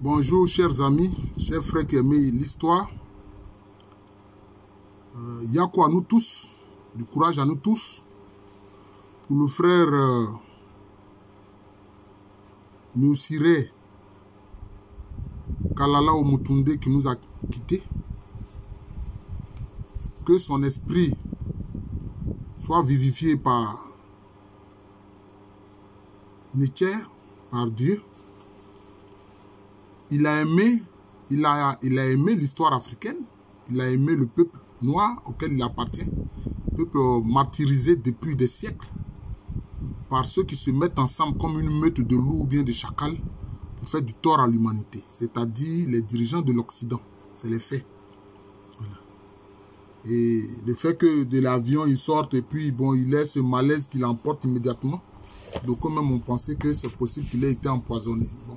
Bonjour chers amis, chers frères qui aiment l'histoire. Il y a quoi à nous tous, du courage à nous tous. Pour le frère Nusire Kalala Omutunde qui nous a quittés. Que son esprit soit vivifié par Nietzsche, par Dieu. Il a aimé l'histoire africaine, il a aimé le peuple noir auquel il appartient, peuple martyrisé depuis des siècles par ceux qui se mettent ensemble comme une meute de loups ou bien de chacals pour faire du tort à l'humanité, c'est-à-dire les dirigeants de l'Occident, c'est les faits. Voilà. Et le fait que de l'avion il sorte et puis bon, il laisse ce malaise qu'il emporte immédiatement, donc quand même on pensait que c'est possible qu'il ait été empoisonné. Bon.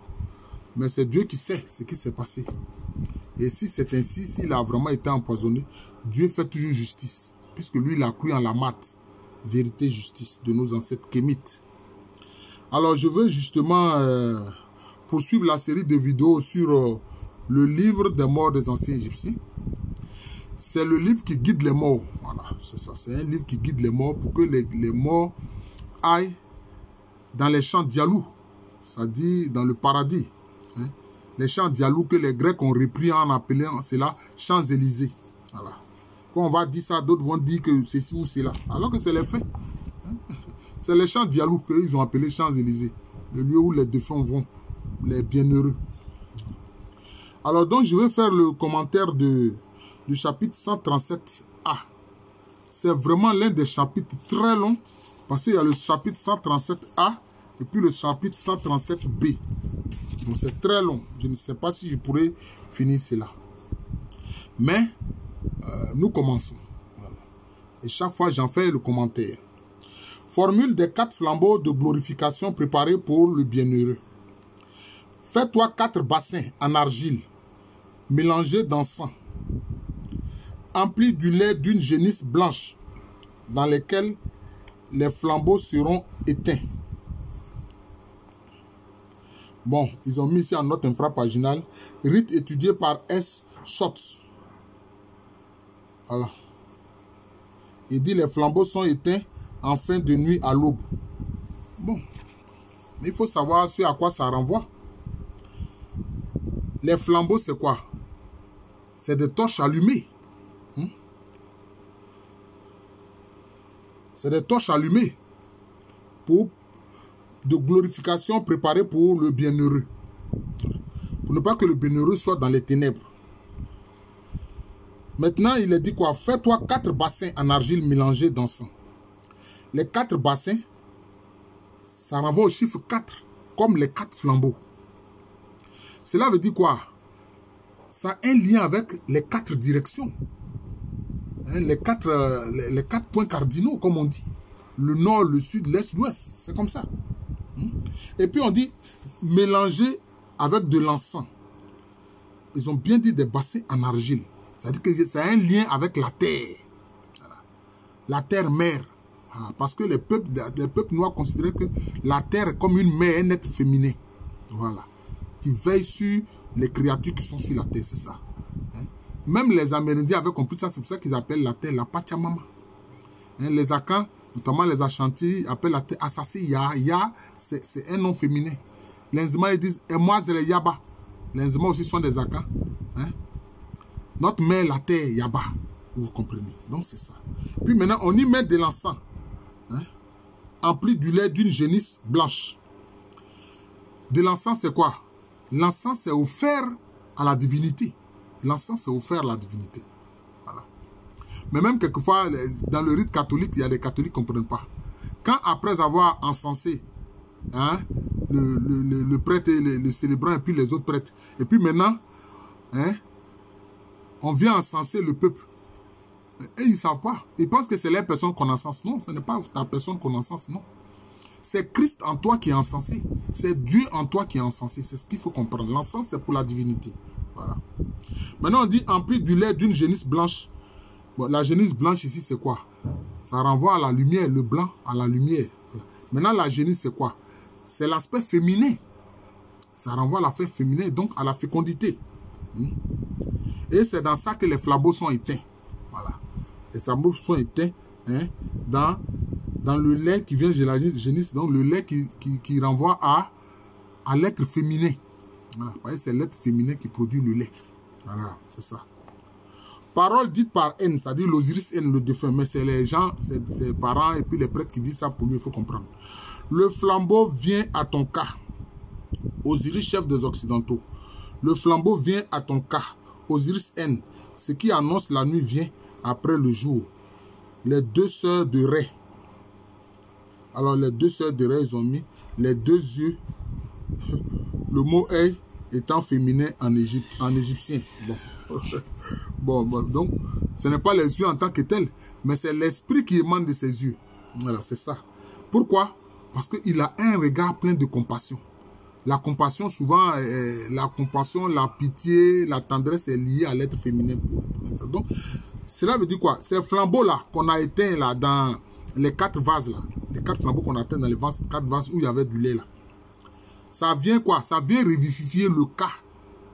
Mais c'est Dieu qui sait ce qui s'est passé. Et si c'est ainsi, s'il a vraiment été empoisonné, Dieu fait toujours justice. Puisque lui, il a cru en la maths, vérité, justice, de nos ancêtres kémites. Alors, je veux justement poursuivre la série de vidéos sur le livre des morts des anciens Égyptiens. C'est le livre qui guide les morts. Voilà, c'est ça. C'est un livre qui guide les morts pour que les morts aillent dans les champs dialous, c'est-à-dire dans le paradis. Les champs dialous que les Grecs ont repris en appelant cela Champs-Élysées. Voilà. Quand on va dire ça, d'autres vont dire que c'est ci ou c'est là. Alors que c'est les faits. C'est les champs dialous qu'ils ont appelé Champs-Élysées. Le lieu où les défunts vont, les bienheureux. Alors donc je vais faire le commentaire du chapitre 137a. C'est vraiment l'un des chapitres très longs. Parce qu'il y a le chapitre 137a et puis le chapitre 137b. Donc c'est très long. Je ne sais pas si je pourrais finir cela. Mais nous commençons. Voilà. Et chaque fois, j'en fais le commentaire. Formule des 4 flambeaux de glorification préparés pour le bienheureux. Fais-toi 4 bassins en argile, mélangés d'encens, emplis du lait d'une génisse blanche, dans lesquels les flambeaux seront éteints. Bon, ils ont mis ici en note infrapaginale, rite étudié par S. Schotz. Voilà. Il dit les flambeaux sont éteints en fin de nuit à l'aube. Bon, mais il faut savoir ce à quoi ça renvoie. Les flambeaux, c'est quoi? C'est des torches allumées. C'est des torches allumées de glorification préparée pour le bienheureux. Pour ne pas que le bienheureux soit dans les ténèbres. Maintenant, il est dit quoi? Fais-toi 4 bassins en argile mélangés d'encens. Les 4 bassins, ça renvoie au chiffre 4, comme les 4 flambeaux. Cela veut dire quoi? Ça a un lien avec les 4 directions. Les 4 points cardinaux, comme on dit. Le nord, le sud, l'est, l'ouest. C'est comme ça. Et puis on dit mélanger avec de l'encens. Ils ont bien dit des bassins en argile. C'est-à-dire que ça a un lien avec la terre. Voilà. La terre-mère. Voilà. Parce que les peuples noirs considéraient que la terre est comme une mère, un être féminin. Voilà. Qui veille sur les créatures qui sont sur la terre, c'est ça. Même les Amérindiens avaient compris ça, c'est pour ça qu'ils appellent la terre la Pachamama. Les Akans, notamment les Ashanti, appellent la terre Asasi Ya. Ya, c'est un nom féminin. Les Nzima, ils disent, et moi, c'est les Yaba. Les Nzima aussi sont des Akans. Notre mère, la terre, Yaba. Vous comprenez? Donc, c'est ça. Puis maintenant, on y met de l'encens. Empli du lait d'une génisse blanche. De l'encens, c'est quoi? L'encens, c'est offert à la divinité. L'encens, c'est offert à la divinité. Voilà. Mais même quelquefois, dans le rite catholique, il y a des catholiques qui ne comprennent pas. Quand après avoir encensé le prêtre et le célébrant et puis les autres prêtres, et puis maintenant, on vient encenser le peuple. Et ils ne savent pas. Ils pensent que c'est la personne qu'on encense. Non, ce n'est pas ta personne qu'on encense, non. C'est Christ en toi qui est encensé. C'est Dieu en toi qui est encensé. C'est ce qu'il faut comprendre. L'encens, c'est pour la divinité. Voilà. Maintenant, on dit empli du lait d'une génisse blanche. Bon, la génisse blanche ici, c'est quoi? Ça renvoie à la lumière, le blanc à la lumière. Voilà. Maintenant, la génisse, c'est quoi? C'est l'aspect féminin. Ça renvoie à l'affaire féminin, donc à la fécondité. Et c'est dans ça que les flambeaux sont éteints. Voilà. Les flambeaux sont éteints dans le lait qui vient de la génisse, donc le lait qui renvoie à l'être féminin. Voilà. C'est l'être féminin qui produit le lait. Voilà, c'est ça. Parole dite par N, c'est-à-dire l'Osiris N, le défunt, mais c'est les gens, c'est ses parents et puis les prêtres qui disent ça pour lui, il faut comprendre. Le flambeau vient à ton cas, Osiris, chef des Occidentaux. Le flambeau vient à ton cas, Osiris N, ce qui annonce la nuit vient après le jour. Les deux sœurs de Ré. Alors les deux sœurs de Ré, ils ont mis les deux yeux. Le mot œil étant féminin en égyptien. Bon. Donc, ce n'est pas les yeux en tant que tels, mais c'est l'esprit qui émane de ses yeux. Voilà, c'est ça. Pourquoi? Parce qu'il a un regard plein de compassion. La compassion, souvent, la compassion, la pitié, la tendresse est liée à l'être féminin. Donc, cela veut dire quoi? Ces flambeaux-là qu'on a éteints là, dans les 4 vases, là, les 4 flambeaux qu'on a éteints dans les 4 vases où il y avait du lait, là. Ça vient quoi? Ça vient revivifier le cas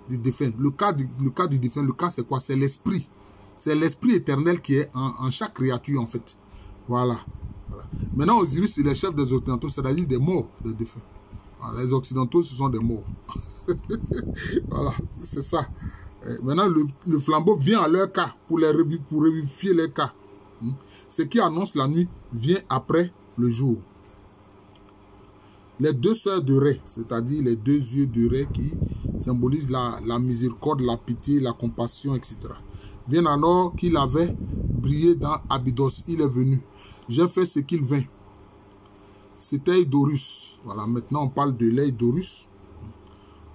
du défunt. Le cas du défunt, le cas c'est quoi? C'est l'esprit. C'est l'esprit éternel qui est en chaque créature en fait. Voilà. Maintenant, Osiris, c'est le chef des Occidentaux, c'est-à-dire des morts, des défunts. Voilà. Les Occidentaux, ce sont des morts. Voilà, c'est ça. Maintenant, le flambeau vient à leur cas pour revivifier leur cas. Ce qui annonce la nuit vient après le jour. Les deux sœurs de Ré, c'est-à-dire les deux yeux de Ré qui symbolisent la miséricorde, la pitié, la compassion, etc. Viennent alors qu'il avait brillé dans Abydos. Il est venu. J'ai fait ce qu'il vint. C'était d'Horus. Voilà, maintenant on parle de l'œil d'Horus.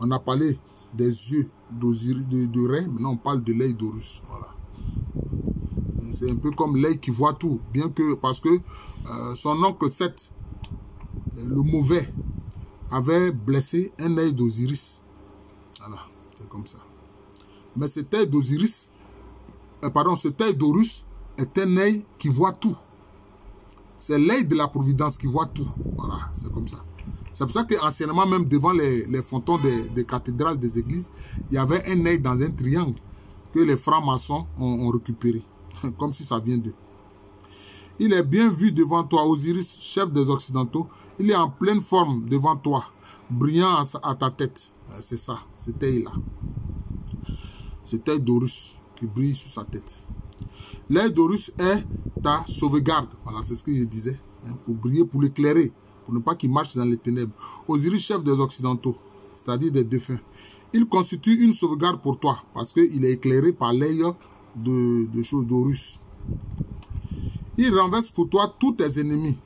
On a parlé des yeux de Ré. Maintenant on parle de l'œil d'Horus. Voilà. C'est un peu comme l'œil qui voit tout. Bien que, parce que son oncle Seth, le mauvais, avait blessé un œil d'Osiris. Voilà, c'est comme ça. Mais cet œil d'Osiris, cet œil d'Horus est un œil qui voit tout. C'est l'œil de la providence qui voit tout. Voilà, c'est comme ça. C'est pour ça qu'anciennement, même devant les frontons des cathédrales, des églises, il y avait un œil dans un triangle que les francs-maçons ont récupéré. Comme si ça vient d'eux. Il est bien vu devant toi, Osiris, chef des Occidentaux. Il est en pleine forme devant toi, brillant à ta tête. C'est ça, cet œil-là. Cet œil d'Horus qui brille sur sa tête. L'œil d'Horus est ta sauvegarde. Voilà, c'est ce que je disais. Pour briller, pour l'éclairer, pour ne pas qu'il marche dans les ténèbres. Osiris, chef des Occidentaux, c'est-à-dire des défunts. Il constitue une sauvegarde pour toi, parce qu'il est éclairé par l'œil de choses d'Horus. Il renverse pour toi tous tes ennemis.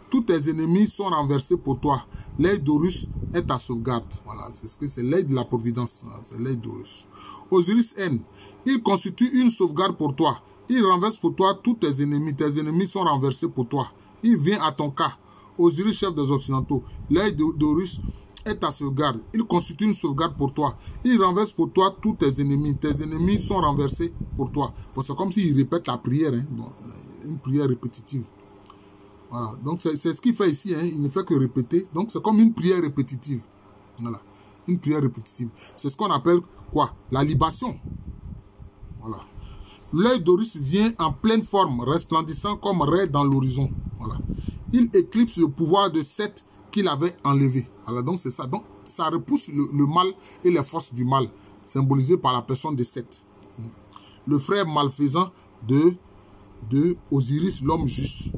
Tous tes ennemis sont renversés pour toi. L'œil d'Horus est ta sauvegarde. Voilà, c'est ce que c'est l'œil de la providence. C'est l'œil d'Horus. Osiris N. Il constitue une sauvegarde pour toi. Il renverse pour toi tous tes ennemis. Tes ennemis sont renversés pour toi. Il vient à ton cas. Osiris, chef des Occidentaux. L'œil d'Horus est ta sauvegarde. Il constitue une sauvegarde pour toi. Il renverse pour toi tous tes ennemis. Tes ennemis sont renversés pour toi. Bon, c'est comme s'il répète la prière. Bon, une prière répétitive. Voilà. Donc, c'est ce qu'il fait ici. Il ne fait que répéter. Donc, c'est comme une prière répétitive. Voilà. Une prière répétitive. C'est ce qu'on appelle quoi? La libation. Voilà. L'œil d'Horus vient en pleine forme, resplendissant comme Ré dans l'horizon. Voilà. Il éclipse le pouvoir de Seth qu'il avait enlevé. Voilà, donc c'est ça. Donc, ça repousse le mal et les forces du mal, symbolisées par la personne de Seth. Le frère malfaisant de Osiris, l'homme juste.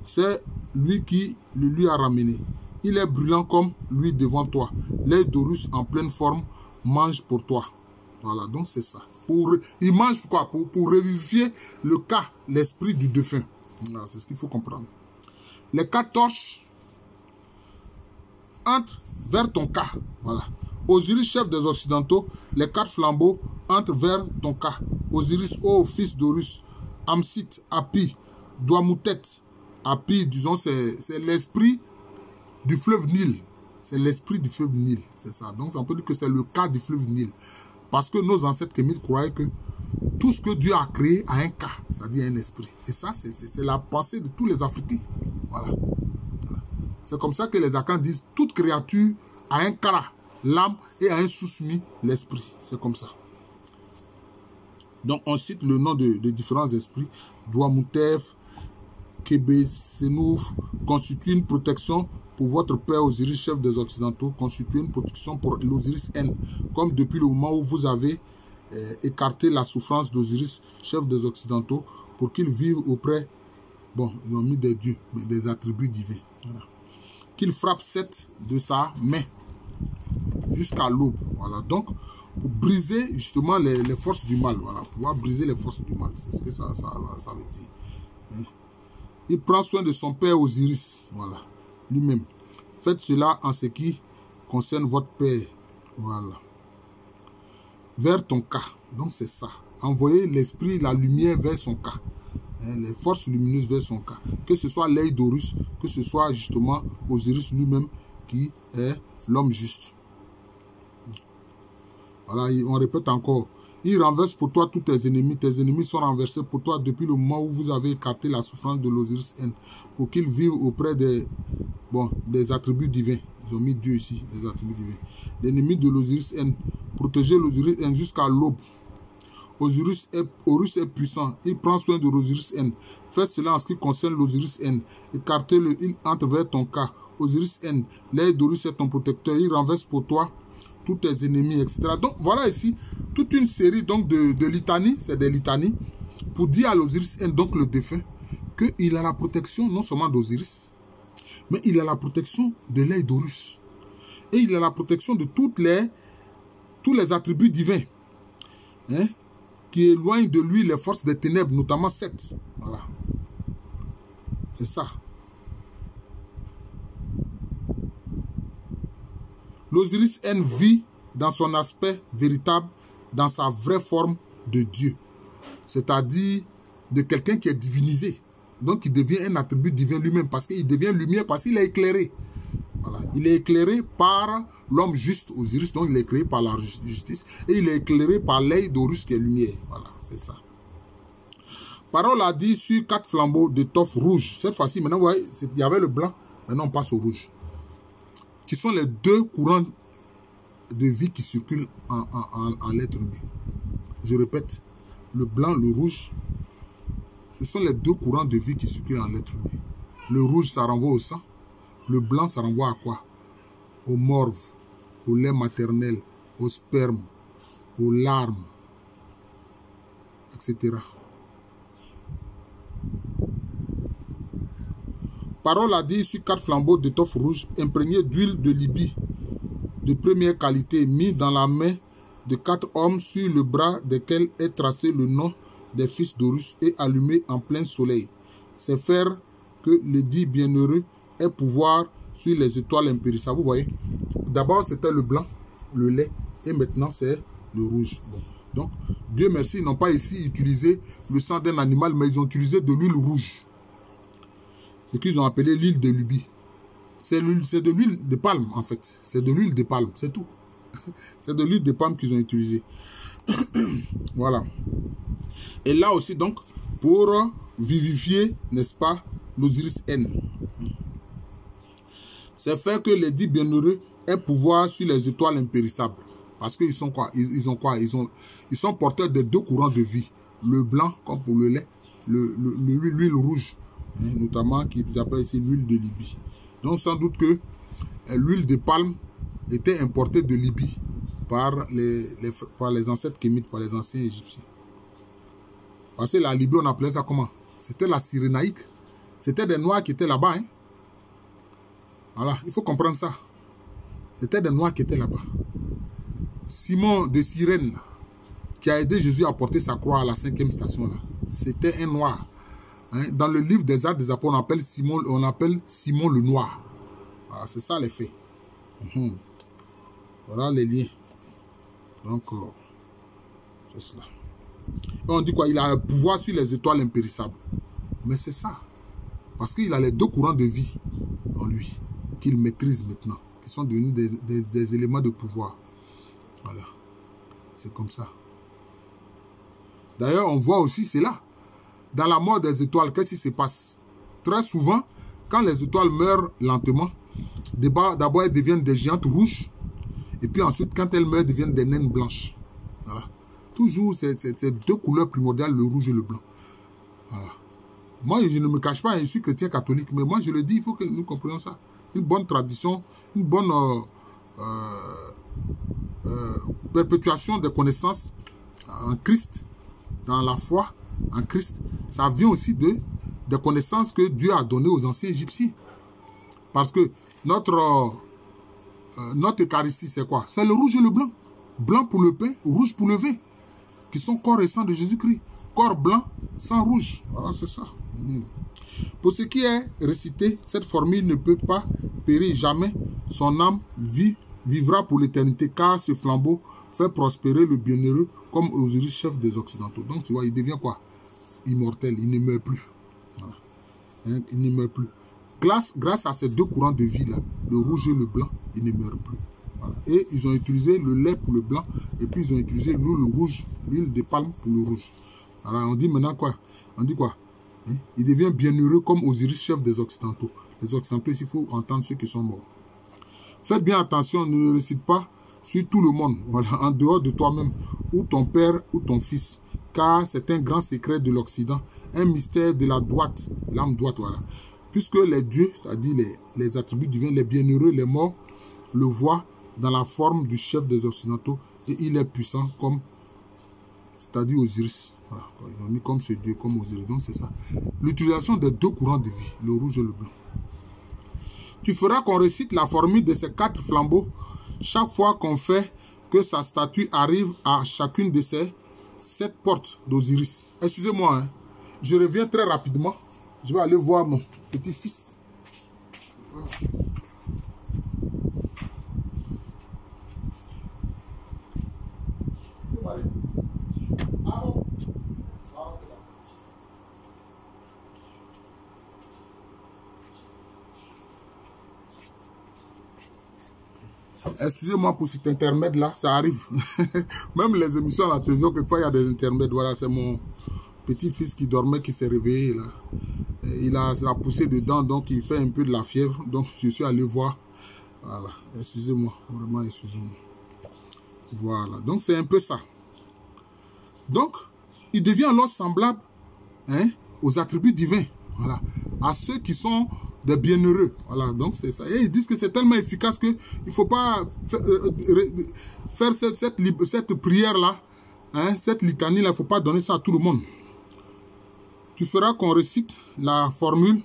C'est lui qui le lui a ramené. Il est brûlant comme lui devant toi. L'œil d'Horus en pleine forme mange pour toi. Voilà, donc c'est ça. Il mange pour quoi? Pour revivifier le cas, l'esprit du défunt. Voilà, c'est ce qu'il faut comprendre. Les 4 torches entrent vers ton cas. Voilà. Osiris, chef des Occidentaux, les 4 flambeaux entrent vers ton cas. Osiris, ô fils d'Horus, Amsit, Hapi, Douamoutet. Hapi, disons, c'est l'esprit du fleuve Nil. C'est l'esprit du fleuve Nil. C'est ça. Donc, on peut dire que c'est le cas du fleuve Nil. Parce que nos ancêtres kémites croyaient que tout ce que Dieu a créé a un cas, c'est-à-dire un esprit. Et ça, c'est la pensée de tous les Africains. Voilà. C'est comme ça que les Akans disent toute créature a un kara. l'âme et a un soumis l'esprit. C'est comme ça. Donc, on cite le nom de différents esprits. Douamoutef, Kébé, Senouf, constitue une protection pour votre père Osiris, chef des Occidentaux, constitue une protection pour l'Osiris N. Comme depuis le moment où vous avez écarté la souffrance d'Osiris, chef des Occidentaux, pour qu'il vive auprès, bon, ils ont mis des dieux, mais des attributs divins. Voilà. Qu'il frappe 7 de sa main jusqu'à l'aube. Voilà. Donc, pour briser justement les forces du mal. Voilà. Pour pouvoir briser les forces du mal. C'est ce que ça veut dire. Hein? Il prend soin de son père Osiris. Voilà. Lui-même. Faites cela en ce qui concerne votre père. Voilà. Vers ton cas. Donc, c'est ça. Envoyez l'esprit, la lumière vers son cas. Les forces lumineuses vers son cas. Que ce soit l'œil d'Horus, que ce soit justement Osiris lui-même qui est l'homme juste. Voilà, on répète encore. Il renverse pour toi tous tes ennemis. Tes ennemis sont renversés pour toi depuis le moment où vous avez écarté la souffrance de l'Osiris N. Pour qu'il vive auprès des attributs divins. Ils ont mis Dieu ici, les attributs divins. L'ennemi de l'Osiris N. Protégez l'Osiris N jusqu'à l'aube. Horus est puissant. Il prend soin de l'Osiris N. Faites cela en ce qui concerne l'Osiris N. Écartez-le, il entre vers ton cas. Osiris N. L'œil d'Horus est ton protecteur. Il renverse pour toi tous tes ennemis, etc. Donc, voilà ici toute une série donc, de litanies. C'est des litanies. Pour dire à l'Osiris N, donc le défunt, qu'il a la protection non seulement d'Osiris, mais il a la protection de l'œil d'Horus. Et il a la protection de tous les attributs divins. Hein? Qui éloigne de lui les forces des ténèbres, notamment 7. Voilà. C'est ça. L'Osiris N vit dans son aspect véritable, dans sa vraie forme de Dieu. C'est-à-dire de quelqu'un qui est divinisé. Donc il devient un attribut divin lui-même parce qu'il devient lumière, parce qu'il est éclairé. Voilà. Il est éclairé par l'homme juste, Osiris, donc il est éclairé par la justice, et il est éclairé par l'œil d'Horus qui est lumière. Voilà, c'est ça. Parole a dit sur 4 flambeaux d'étoffe rouge. Cette fois-ci, maintenant, vous voyez, il y avait le blanc, maintenant on passe au rouge. Qui sont les 2 courants de vie qui circulent en l'être humain. Je répète, le blanc, le rouge, ce sont les 2 courants de vie qui circulent en l'être humain. Le rouge, ça renvoie au sang. Le blanc, ça renvoie à quoi? Au morve, au lait maternel, au sperme, aux larmes, etc. Parole a dit sur 4 flambeaux d'étoffe rouge imprégnés d'huile de Libye de première qualité, mis dans la main de 4 hommes sur le bras desquels est tracé le nom des fils d'Horus et allumé en plein soleil. C'est faire que le dit bienheureux ait pouvoir sur les étoiles impérissables. Vous voyez, d'abord c'était le blanc, le lait, et maintenant c'est le rouge. Bon. Donc, Dieu merci, ils n'ont pas ici utilisé le sang d'un animal, mais ils ont utilisé de l'huile rouge. Ce qu'ils ont appelé l'huile de Libye. C'est de l'huile de palme, en fait. C'est de l'huile de palme, c'est tout. C'est de l'huile de palme qu'ils ont utilisé. Voilà. Et là aussi, donc, pour vivifier, n'est-ce pas, l'Osiris N. C'est faire que les dits bienheureux aient pouvoir sur les étoiles impérissables. Parce qu'ils sont quoi? Ils ont quoi? Ils sont porteurs des 2 courants de vie. Le blanc, comme pour le lait, l'huile rouge, hein, notamment qu'ils appellent ici l'huile de Libye. Donc sans doute que l'huile de palme était importée de Libye par les ancêtres kémites, par les anciens égyptiens. Parce que la Libye, on appelait ça comment? C'était la Cyrénaïque. C'était des Noirs qui étaient là-bas. Hein? Voilà, il faut comprendre ça. C'était des Noirs qui étaient là-bas. Simon de Cyrène, qui a aidé Jésus à porter sa croix à la 5e station, c'était un Noir. Hein? Dans le livre des Actes des Apôtres, on appelle Simon le Noir. Voilà, c'est ça les faits. Voilà les liens. Donc, c'est cela. Et on dit quoi? Il a le pouvoir sur les étoiles impérissables. Mais c'est ça. Parce qu'il a les 2 courants de vie en lui, qu'il maîtrise maintenant, qui sont devenus des éléments de pouvoir. Voilà. C'est comme ça. D'ailleurs, on voit aussi, c'est là. Dans la mort des étoiles, qu'est-ce qui se passe? Très souvent, quand les étoiles meurent lentement, d'abord elles deviennent des géantes rouges. Et puis ensuite, quand elles meurent, deviennent des naines blanches. Voilà. Toujours, c'est deux couleurs primordiales, le rouge et le blanc. Voilà. Moi, je ne me cache pas, je suis chrétien catholique, mais moi, je le dis, il faut que nous comprenions ça. Une bonne tradition, une bonne perpétuation des connaissances en Christ, dans la foi en Christ, ça vient aussi des connaissances que Dieu a données aux anciens Égyptiens. Parce que notre Eucharistie, c'est quoi? C'est le rouge et le blanc. Blanc pour le pain, rouge pour le vin, qui sont corps et sang de Jésus-Christ. Corps blanc, sang rouge. Voilà, c'est ça. Pour ce qui est récité, cette formule ne peut pas périr jamais. Son âme vivra pour l'éternité, car ce flambeau fait prospérer le bienheureux comme Osiris, chef des Occidentaux. Donc, tu vois, il devient quoi? Immortel, il ne meurt plus. Voilà. Hein, il ne meurt plus. Grâce à ces deux courants de vie-là, le rouge et le blanc, il ne meurt plus. Voilà. Et ils ont utilisé le lait pour le blanc, et puis ils ont utilisé l'huile rouge, l'huile de palme pour le rouge. Alors, on dit maintenant quoi? On dit quoi? Hein? Il devient bienheureux comme Osiris, chef des Occidentaux. Les Occidentaux, ici, il faut entendre ceux qui sont morts. Faites bien attention, ne le récite pas sur tout le monde, voilà, en dehors de toi-même, ou ton père, ou ton fils, car c'est un grand secret de l'Occident, un mystère de la droite, l'âme droite, voilà. Puisque les dieux, c'est-à-dire les attributs divins, les bienheureux, les morts, le voient dans la forme du chef des Occidentaux, et il est puissant comme, c'est-à-dire Osiris. Voilà, ils ont mis comme ce dieu, comme Osiris, donc c'est ça. L'utilisation des deux courants de vie, le rouge et le blanc. Tu feras qu'on récite la formule de ces 4 flambeaux chaque fois qu'on fait que sa statue arrive à chacune de ces 7 portes d'Osiris. Excusez-moi, hein. Je reviens très rapidement. Je vais aller voir mon petit-fils. Excusez-moi pour cet intermède-là, ça arrive. Même les émissions à la télévision, quelquefois, il y a des intermèdes. Voilà, c'est mon petit-fils qui dormait, qui s'est réveillé. Là. Il a poussé dedans, donc il fait un peu de la fièvre. Donc, je suis allé voir. Voilà, excusez-moi, vraiment, excusez-moi. Voilà, donc c'est un peu ça. Donc, il devient alors semblable, hein, aux attributs divins. Voilà, à ceux qui sont des bienheureux. Voilà, donc c'est ça. Et ils disent que c'est tellement efficace qu'il ne faut pas faire cette prière-là, hein, cette litanie-là, il ne faut pas donner ça à tout le monde. Tu feras qu'on récite la formule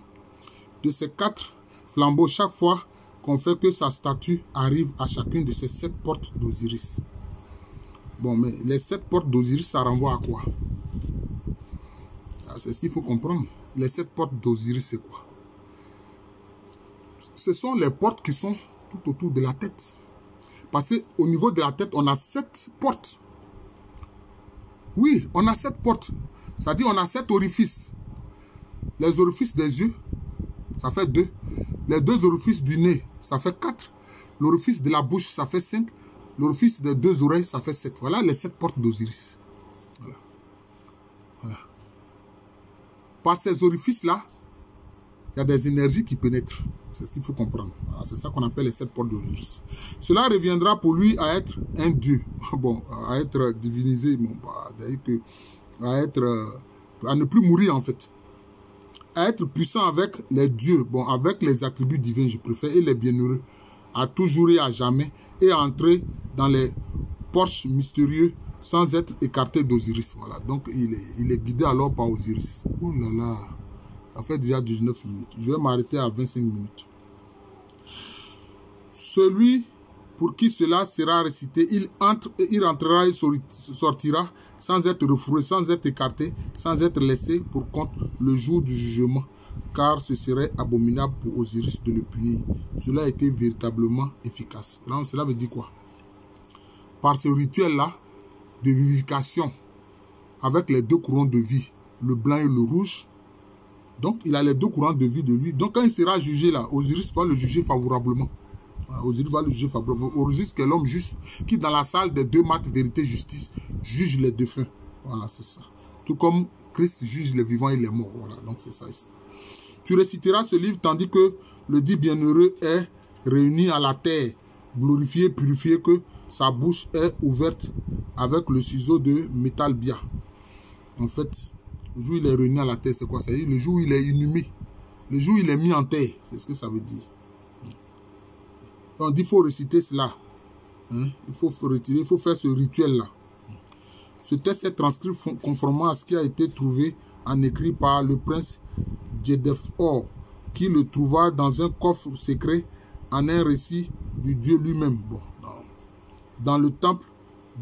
de ces 4 flambeaux chaque fois qu'on fait que sa statue arrive à chacune de ces 7 portes d'Osiris. Bon, mais les 7 portes d'Osiris, ça renvoie à quoi? C'est ce qu'il faut comprendre. Les 7 portes d'Osiris, c'est quoi? Ce sont les portes qui sont tout autour de la tête. Parce qu'au niveau de la tête, on a 7 portes. Oui, on a 7 portes. C'est-à-dire on a 7 orifices. Les orifices des yeux, ça fait 2. Les 2 orifices du nez, ça fait 4. L'orifice de la bouche, ça fait 5. L'orifice des 2 oreilles, ça fait 7. Voilà les 7 portes d'Osiris. Voilà. Voilà. Par ces orifices-là, il y a des énergies qui pénètrent. C'est ce qu'il faut comprendre. Voilà, c'est ça qu'on appelle les 7 portes d'Osiris. Cela reviendra pour lui à être un dieu. Bon, à être divinisé. Bon, à ne plus mourir en fait. À être puissant avec les dieux. Bon, avec les attributs divins, je préfère. Et les bienheureux. À toujours et à jamais. Et à entrer dans les porches mystérieux sans être écarté d'Osiris. Voilà. Donc, il est guidé alors par Osiris. Oh là là. Ça fait déjà 19 minutes. Je vais m'arrêter à 25 minutes. Celui pour qui cela sera récité, il rentrera et sortira sans être refoulé, sans être écarté, sans être laissé pour compte le jour du jugement. Car ce serait abominable pour Osiris de le punir. Cela a été véritablement efficace. Alors, cela veut dire quoi? Par ce rituel-là de vivification, avec les 2 courants de vie, le blanc et le rouge, donc, il a les 2 courants de vie de lui. Donc, quand il sera jugé là, Osiris va le juger favorablement. Voilà, Osiris va le juger favorablement. Osiris, qui est l'homme juste, qui dans la salle des 2 maths, vérité, justice, juge les défunts. Voilà, c'est ça. Tout comme Christ juge les vivants et les morts. Voilà, donc c'est ça ici. Tu réciteras ce livre tandis que le dit bienheureux est réuni à la terre glorifié, purifié, que sa bouche est ouverte avec le ciseau de métal bia. En fait, le jour où il est réuni à la terre, c'est quoi? C'est le jour où il est inhumé. Le jour où il est mis en terre, c'est ce que ça veut dire. On dit qu'il faut réciter cela. Hein? Il faut faire ce rituel-là. Ce texte est transcrit conformément à ce qui a été trouvé en écrit par le prince Djedefo, qui le trouva dans un coffre secret en un récit du Dieu lui-même. Bon, dans le temple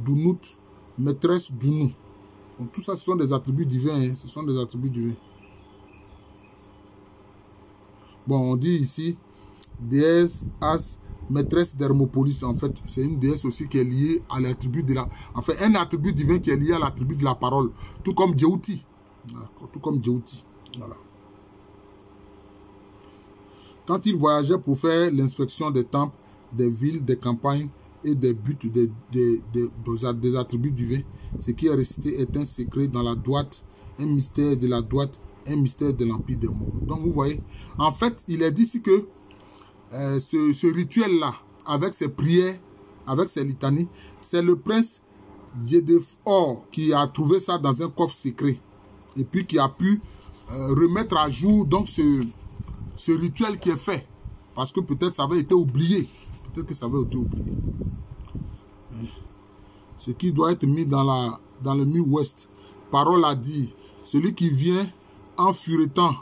d'Unut, maîtresse d'Unu. Donc, tout ça, ce sont des attributs divins. Hein? Ce sont des attributs divins. Bon, on dit ici, déesse As, maîtresse d'Hermopolis. En fait, c'est une déesse aussi qui est liée à l'attribut de la... En fait, un attribut divin qui est lié à l'attribut de la parole. Tout comme Djéouti. Tout comme Djéouti. Voilà. Quand il voyageait pour faire l'inspection des temples, des villes, des campagnes et des buts des attributs divins, ce qui est récité est un secret dans la droite, un mystère de la droite, un mystère de l'empire des morts. Donc vous voyez, en fait, il est dit ici que ce rituel-là, avec ses prières, avec ses litanies, c'est le prince Djedefo qui a trouvé ça dans un coffre secret et puis qui a pu remettre à jour donc ce rituel qui est fait, parce que peut-être ça avait été oublié. Peut-être que ça avait été oublié. Ce qui doit être mis dans le mur ouest. Parole a dit, celui qui vient en furetant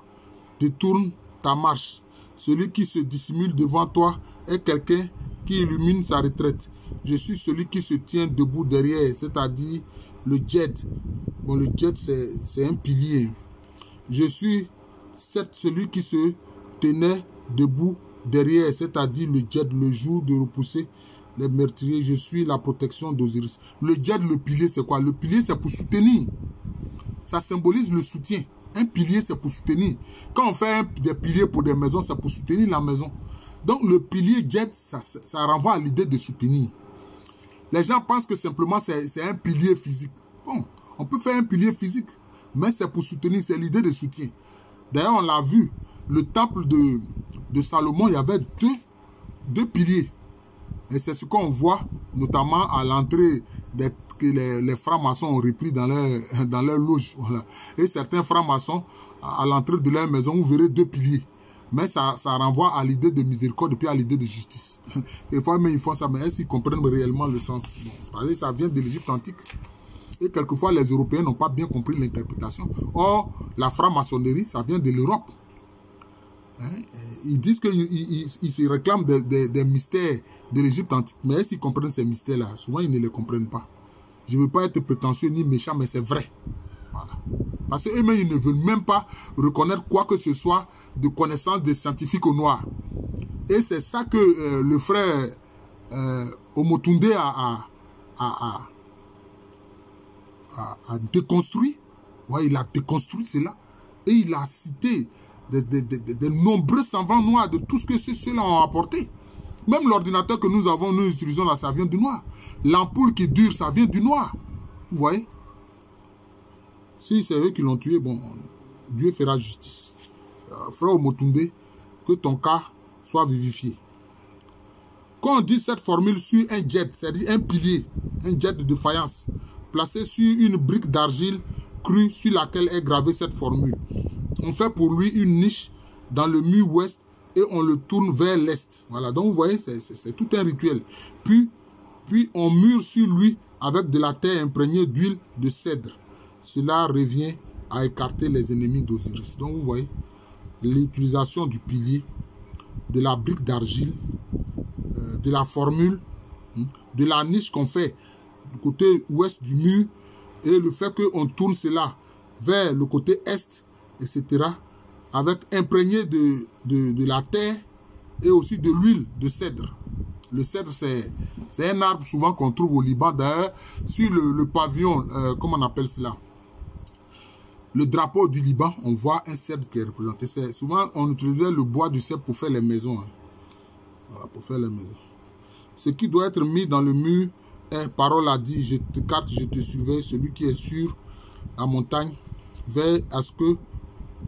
détourne ta marche. Celui qui se dissimule devant toi est quelqu'un qui illumine sa retraite. Je suis celui qui se tient debout derrière, c'est-à-dire le djed. Bon, le djed, c'est un pilier. Je suis celui qui se tenait debout derrière, c'est-à-dire le djed, le jour de repousser les meurtriers. Je suis la protection d'Osiris. Le djed, le pilier, c'est quoi? Le pilier, c'est pour soutenir. Ça symbolise le soutien. Un pilier, c'est pour soutenir. Quand on fait des piliers pour des maisons, c'est pour soutenir la maison. Donc, le pilier djed, ça renvoie à l'idée de soutenir. Les gens pensent que simplement, c'est un pilier physique. Bon, on peut faire un pilier physique, mais c'est pour soutenir, c'est l'idée de soutien. D'ailleurs, on l'a vu, le temple de Salomon, il y avait deux piliers. Et c'est ce qu'on voit, notamment à l'entrée que les francs-maçons ont repris dans leur loge. Voilà. Et certains francs-maçons, à l'entrée de leur maison, vous verrez deux piliers. Mais ça renvoie à l'idée de miséricorde et puis à l'idée de justice. Des fois, mais ils font ça, mais est-ce qu'ils comprennent réellement le sens? Bon, c'est parce que ça vient de l'Égypte antique. Et quelquefois, les Européens n'ont pas bien compris l'interprétation. Or, la franc-maçonnerie, ça vient de l'Europe. Hein? Ils disent qu'ils se réclament des mystères de l'Égypte antique. Mais est-ce qu'ils comprennent ces mystères-là? Souvent, ils ne les comprennent pas. Je ne veux pas être prétentieux ni méchant, mais c'est vrai. Voilà. Parce qu'eux-mêmes, ils ne veulent même pas reconnaître quoi que ce soit de connaissance des scientifiques au noir. Et c'est ça que le frère Omotunde a déconstruit. Ouais, il a déconstruit cela. Et il a cité de nombreux savants noirs de tout ce que ceux-là ont apporté. Même l'ordinateur que nous utilisons là, ça vient du noir. L'ampoule qui dure, ça vient du noir. Vous voyez? Si c'est eux qui l'ont tué, bon, Dieu fera justice. Frère Omotunde, que ton cas soit vivifié. Quand on dit cette formule sur un djed, c'est-à-dire un pilier, un djed de faïence, placé sur une brique d'argile crue sur laquelle est gravée cette formule, on fait pour lui une niche dans le mur ouest et on le tourne vers l'est. Voilà, donc vous voyez, c'est tout un rituel. Puis on mure sur lui avec de la terre imprégnée d'huile de cèdre. Cela revient à écarter les ennemis d'Osiris. Donc vous voyez, l'utilisation du pilier, de la brique d'argile, de la formule, de la niche qu'on fait du côté ouest du mur et le fait qu'on tourne cela vers le côté est, etc. avec imprégné de la terre et aussi de l'huile de cèdre. Le cèdre, c'est un arbre souvent qu'on trouve au Liban. D'ailleurs, sur le pavillon, comment on appelle cela? Le drapeau du Liban, on voit un cèdre qui est représenté. Souvent, on utilisait le bois du cèdre pour faire les maisons. Hein. Voilà, pour faire les maisons. Ce qui doit être mis dans le mur est, parole a dit, je t'écarte, je te surveille, celui qui est sur la montagne, veille à ce que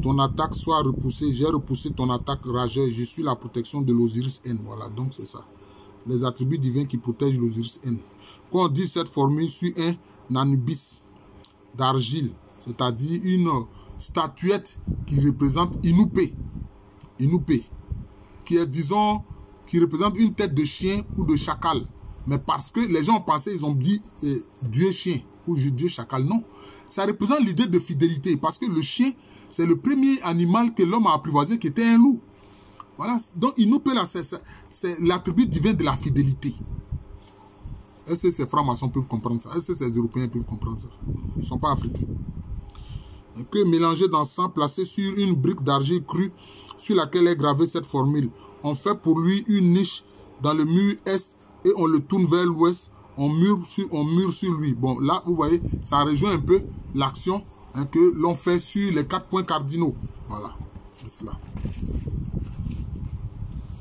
ton attaque soit repoussée. J'ai repoussé ton attaque rageuse. Je suis la protection de l'Osiris N. Voilà, donc c'est ça. les attributs divins qui protègent l'Osiris N. Quand on dit cette formule sur un Anubis d'argile, c'est-à-dire une statuette qui représente Inupé, qui est, disons, qui représente une tête de chien ou de chacal. Mais parce que les gens ont pensé, ils ont dit Dieu chien ou Dieu chacal. Non, ça représente l'idée de fidélité. Parce que le chien, c'est le premier animal que l'homme a apprivoisé qui était un loup. Voilà, donc Inupé, là, c'est l'attribut divin de la fidélité. Est-ce que ces francs-maçons peuvent comprendre ça? Est-ce que ces Européens peuvent comprendre ça? Ils ne sont pas africains. Que mélangé dans sang placé sur une brique d'argile crue sur laquelle est gravée cette formule. On fait pour lui une niche dans le mur est et on le tourne vers l'ouest. On mure sur lui. Bon, là, vous voyez, ça rejoint un peu l'action que l'on fait sur les 4 points cardinaux. Voilà, c'est cela.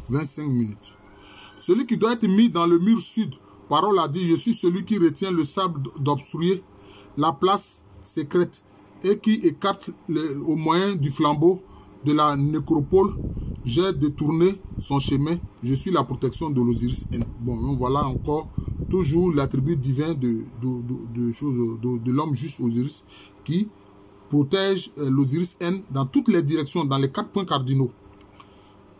25 minutes. Celui qui doit être mis dans le mur sud, parole a dit, je suis celui qui retient le sable d'obstruer la place secrète et qui écarte au moyen du flambeau de la nécropole. J'ai détourné son chemin. Je suis la protection de l'Osiris N. Bon, voilà encore toujours l'attribut divin de l'homme juste Osiris qui protège l'Osiris N dans toutes les directions, dans les 4 points cardinaux.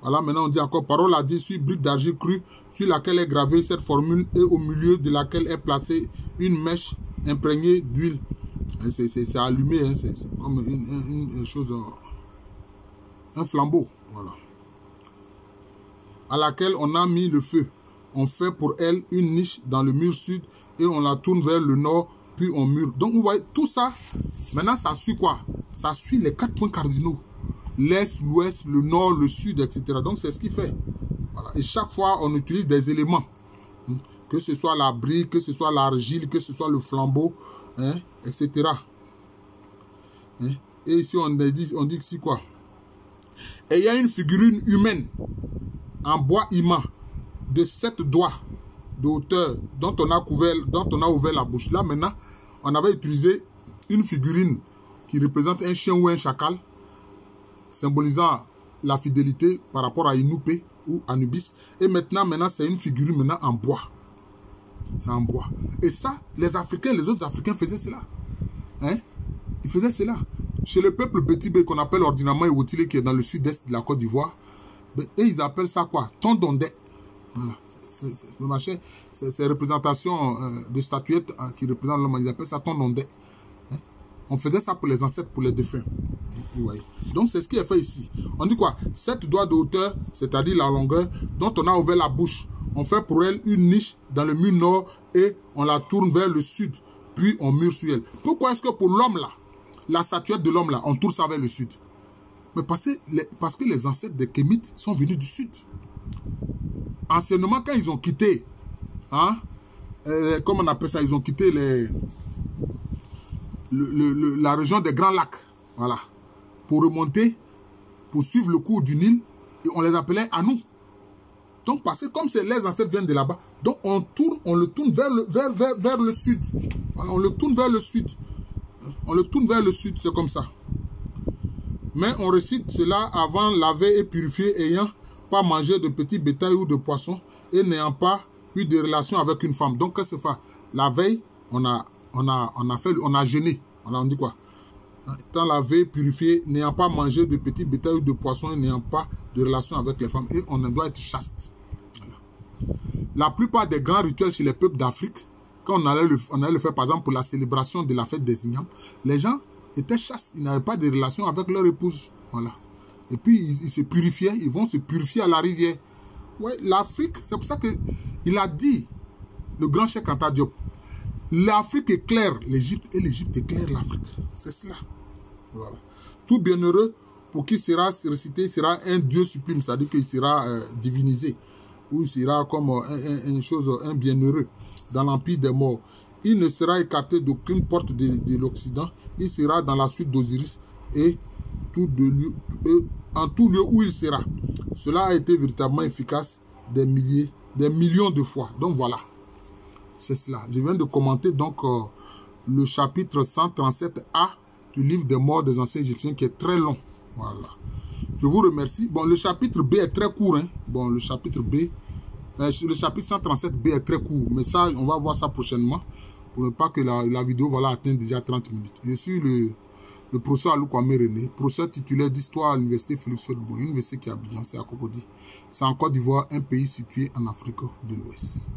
Voilà, maintenant on dit encore, parole a dit, sur brique d'argile crue, sur laquelle est gravée cette formule et au milieu de laquelle est placée une mèche imprégnée d'huile. C'est allumé, hein, c'est comme une chose, un flambeau, voilà. À laquelle on a mis le feu. On fait pour elle une niche dans le mur sud et on la tourne vers le nord, puis on mure. Donc vous voyez, tout ça, maintenant ça suit quoi? Ça suit les 4 points cardinaux. L'est, l'ouest, le nord, le sud, etc. Donc c'est ce qu'il fait. Voilà. Et chaque fois, on utilise des éléments. Que ce soit la brique, que ce soit l'argile, que ce soit le flambeau, hein, etc. Hein? Et ici, on dit ici quoi? Et il y a une figurine humaine en bois immense de 7 doigts de hauteur dont on a ouvert la bouche. Là, maintenant, on avait utilisé une figurine qui représente un chien ou un chacal, symbolisant la fidélité par rapport à Inupé ou Anubis. Et maintenant c'est une figurine en bois. C'est en bois. Et ça, les Africains, les autres Africains faisaient cela. Hein? Ils faisaient cela. Chez le peuple Betibé, qu'on appelle ordinairement Iwotile, qui est dans le sud-est de la Côte d'Ivoire, et ils appellent ça quoi? Tondondé. Voilà. C'est représentation de statuettes qui représentent l'homme. Ils appellent ça tondondé. On faisait ça pour les ancêtres, pour les défunts. Vous voyez. Donc, c'est ce qui est fait ici. On dit quoi? 7 doigts de hauteur, c'est-à-dire la longueur, dont on a ouvert la bouche. On fait pour elle une niche dans le mur nord et on la tourne vers le sud. Puis, on mure sur elle. Pourquoi est-ce que pour l'homme, là, la statuette de l'homme, là, on tourne ça vers le sud? Mais parce que les ancêtres des Kémites sont venus du sud. Anciennement, quand ils ont quitté, hein, comment on appelle ça? Ils ont quitté la région des Grands Lacs, voilà, pour remonter, pour suivre le cours du Nil, et on les appelait Anou. Donc, parce que comme les ancêtres viennent de là-bas, donc on le tourne vers le sud. Voilà, on le tourne vers le sud. On le tourne vers le sud, c'est comme ça. Mais on récite cela avant laver et purifier, ayant pas mangé de petits bétails ou de poissons, et n'ayant pas eu de relation avec une femme. Donc, qu'est-ce que ça fait? La veille, on a jeûné. On dit quoi? Étant lavé, purifié, n'ayant pas mangé de petits bétails ou de poissons, n'ayant pas de relation avec les femmes. Et on doit être chaste. Voilà. La plupart des grands rituels chez les peuples d'Afrique, quand on allait le faire par exemple pour la célébration de la fête des Ignames, les gens étaient chastes. Ils n'avaient pas de relation avec leur épouse. Voilà. Et puis ils se purifiaient. Ils vont se purifier à la rivière. Ouais, l'Afrique, c'est pour ça qu'il a dit, le grand Cheikh Anta Diop, l'Afrique éclaire l'Égypte et l'Égypte éclaire l'Afrique. C'est cela. Voilà. Tout bienheureux pour qui sera récité sera un Dieu sublime, c'est-à-dire qu'il sera divinisé, ou il sera comme un bienheureux dans l'empire des morts. Il ne sera écarté d'aucune porte de l'Occident. Il sera dans la suite d'Osiris et en tout lieu où il sera. Cela a été véritablement efficace des millions de fois. Donc voilà. C'est cela. Je viens de commenter donc le chapitre 137a du livre des morts des anciens Égyptiens qui est très long. Voilà. Je vous remercie. Bon, le chapitre B est très court. Hein. Bon, le chapitre B Le chapitre 137b est très court, mais ça, on va voir ça prochainement, pour ne pas que la vidéo atteindre déjà 30 minutes. Je suis le professeur Alou Kwame René, professeur titulaire d'histoire à l'université Félix Houphouët-Boigny, une université qui est à Abidjan, c'est à Cocody. C'est en Côte d'Ivoire, un pays situé en Afrique de l'Ouest.